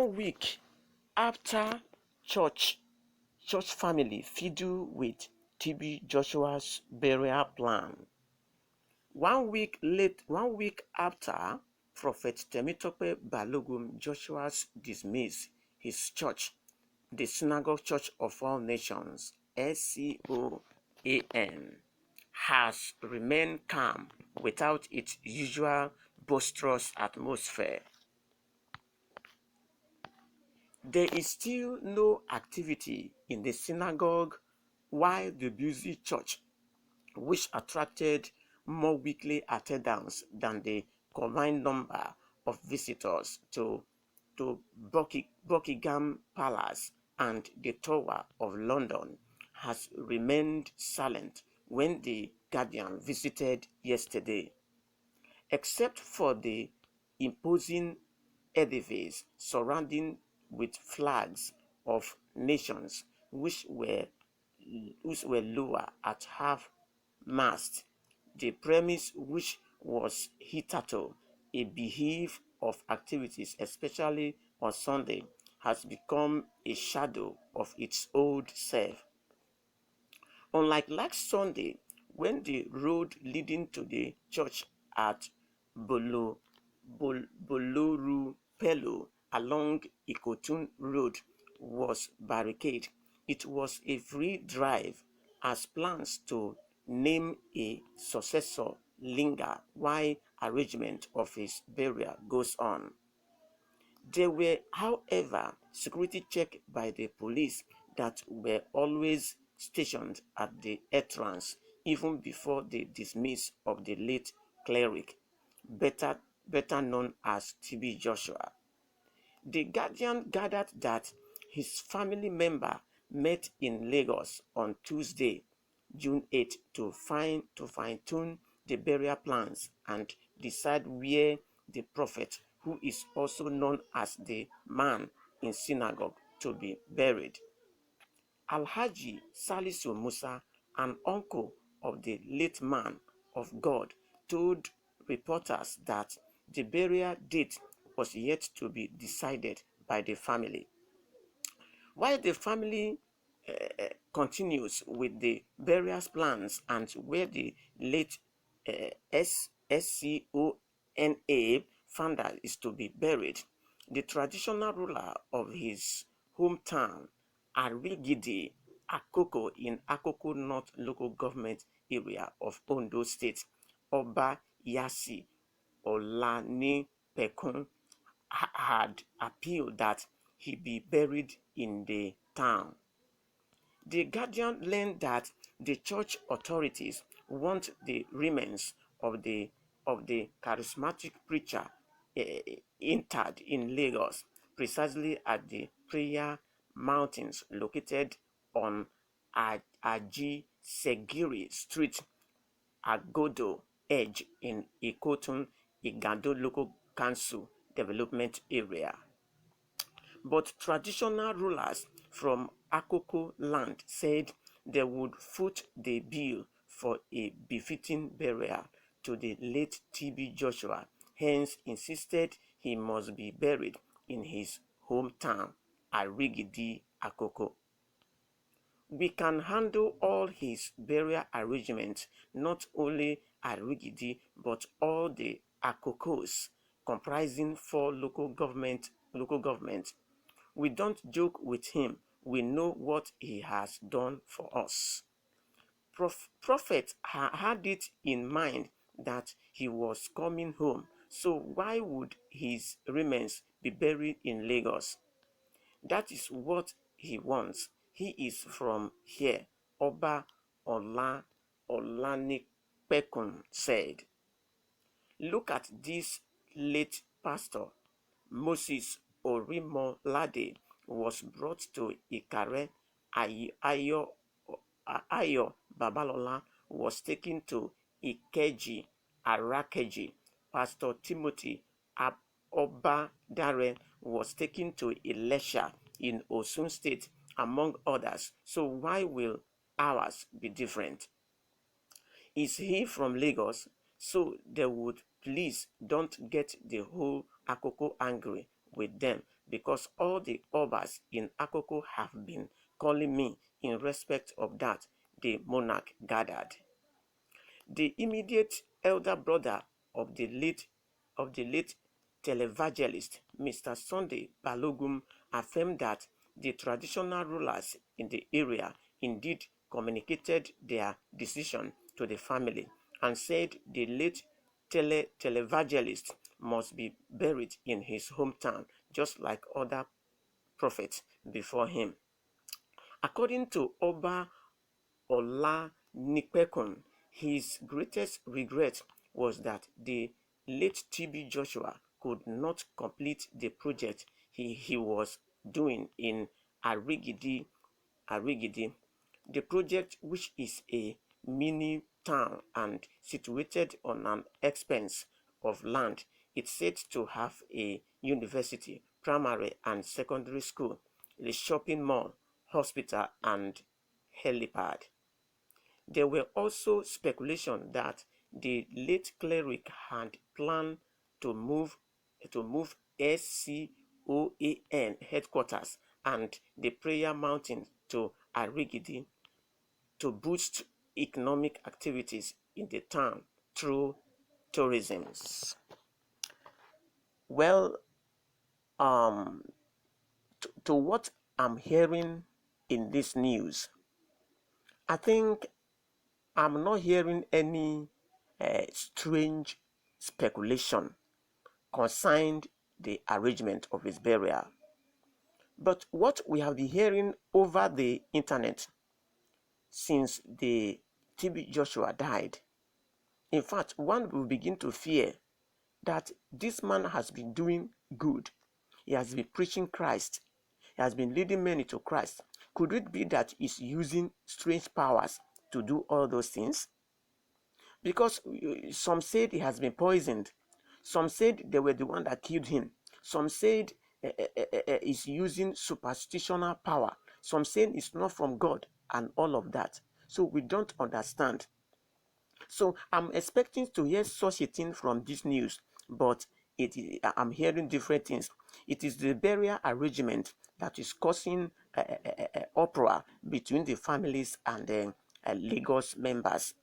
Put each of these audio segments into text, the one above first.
1 week after church family fiddle with T.B Joshua's burial plan. 1 week after Prophet Temitope Balogun Joshua's dismiss his church, the Synagogue Church of All Nations, SCOAN, has remained calm without its usual boisterous atmosphere. There is still no activity in the synagogue, while the busy church, which attracted more weekly attendance than the combined number of visitors to Buckingham Palace and the Tower of London, has remained silent when the Guardian visited yesterday. Except for the imposing edifice surrounding with flags of nations which were lower at half mast, the premise, which was hitherto a beehive of activities, especially on Sunday, has become a shadow of its old self. Unlike last Sunday, when the road leading to the church at Bolorupelo along Ikotun Road was barricaded, it was a free drive as plans to name a successor linger while arrangement of his burial goes on. There were, however, security checks by the police that were always stationed at the entrance even before the dismiss of the late cleric, better known as T.B Joshua. The Guardian gathered that his family member met in Lagos on Tuesday, June 8, to fine-tune the burial plans and decide where the prophet, who is also known as the man in synagogue, to be buried. Alhaji Salisu Musa, an uncle of the late man of God, told reporters that the burial date was yet to be decided by the family. While the family continues with the burial plans and where the late SCONA founder is to be buried, the traditional ruler of his hometown, Arigidi Akoko, in Akoko North local government area of Ondo State, Oba Yasi Olanipekun, had appealed that he be buried in the town. The Guardian learned that the church authorities want the remains of the charismatic preacher interred in Lagos, precisely at the Prayer Mountains located on Aji Segiri Street, Agodo Edge in Ikotun, Igando Local Council Development Area. But traditional rulers from Akoko land said they would foot the bill for a befitting burial to the late T.B Joshua, hence insisted he must be buried in his hometown, Arigidi Akoko. We can handle all his burial arrangements, not only Arigidi, but all the Akokos, comprising 4 local governments. We don't joke with him. We know what he has done for us. Prophet had it in mind that he was coming home, so why would his remains be buried in Lagos? That is what he wants. He is from here, Oba Olanipekun said. Look at this late pastor. Moses Orimolade was brought to Ikare. Ayo Babalola was taken to Ikeji, Arakeji. Pastor Timothy Obadare was taken to Ilesha in Osun State, among others. So why will ours be different? Is he from Lagos? So they would please don't get the whole Akoko angry with them. because all the obas in Akoko have been calling me in respect of that, the monarch gathered. The immediate elder brother of the late televangelist, Mr. Sunday Balogum, affirmed that the traditional rulers in the area indeed communicated their decision to the family and said the late televangelist must be buried in his hometown, just like other prophets before him. According to Oba Olanipekun, his greatest regret was that the late T.B Joshua could not complete the project he was doing in Arigidi. The project, which is a mini town and situated on an expanse of land, it's said to have a university, primary and secondary school, a shopping mall, hospital, and helipad. There were also speculation that the late cleric had planned to move SCOAN headquarters and the prayer mountain to Arigidi to boost economic activities in the town through tourism. Well, to what I'm hearing in this news, I think I'm not hearing any strange speculation concerning the arrangement of his burial. But what we have been hearing over the internet since the T.B Joshua died, in fact, one will begin to fear that this man has been doing good. He has been preaching Christ. He has been leading many to Christ. Could it be that he's using strange powers to do all those things? Because some said he has been poisoned. Some said they were the one that killed him. Some said he's using superstitional power. Some said it's not from God and all of that. So we don't understand. So I'm expecting to hear such a thing from this news, but I'm hearing different things. It is the burial arrangement that is causing uproar between the families and the Lagos members.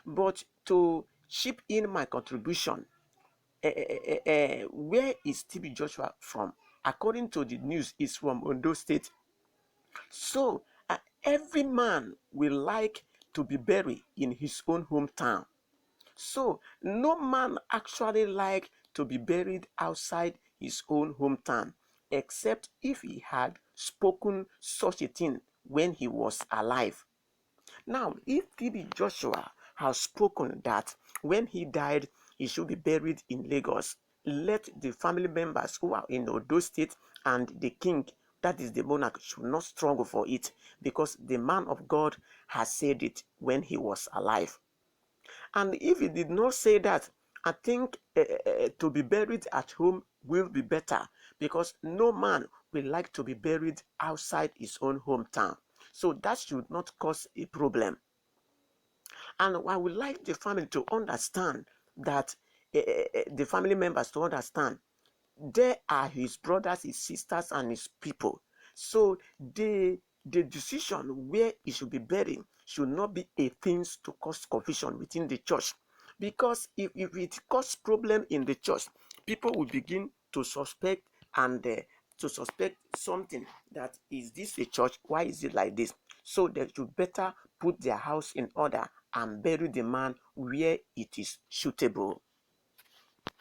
But to chip in my contribution, where is T.B Joshua from? According to the news, is from Ondo State. So every man will like to be buried in his own hometown. So no man actually like to be buried outside his own hometown, except if he had spoken such a thing when he was alive. Now, if T.B Joshua has spoken that when he died, he should be buried in Lagos, let the family members who are in Odo State and the king, that is the monarch, should not struggle for it, because the man of God has said it when he was alive. And if he did not say that, I think to be buried at home will be better, because no man will like to be buried outside his own hometown. So that should not cause a problem. And I would like the family to understand that, the family members to understand, they are his brothers, his sisters, and his people. So the decision where he should be buried should not be a thing to cause confusion within the church. Because if it causes problem in the church, people will begin to suspect and to suspect something, that is this a church? Why is it like this? So they should better put their house in order and bury the man where it is suitable.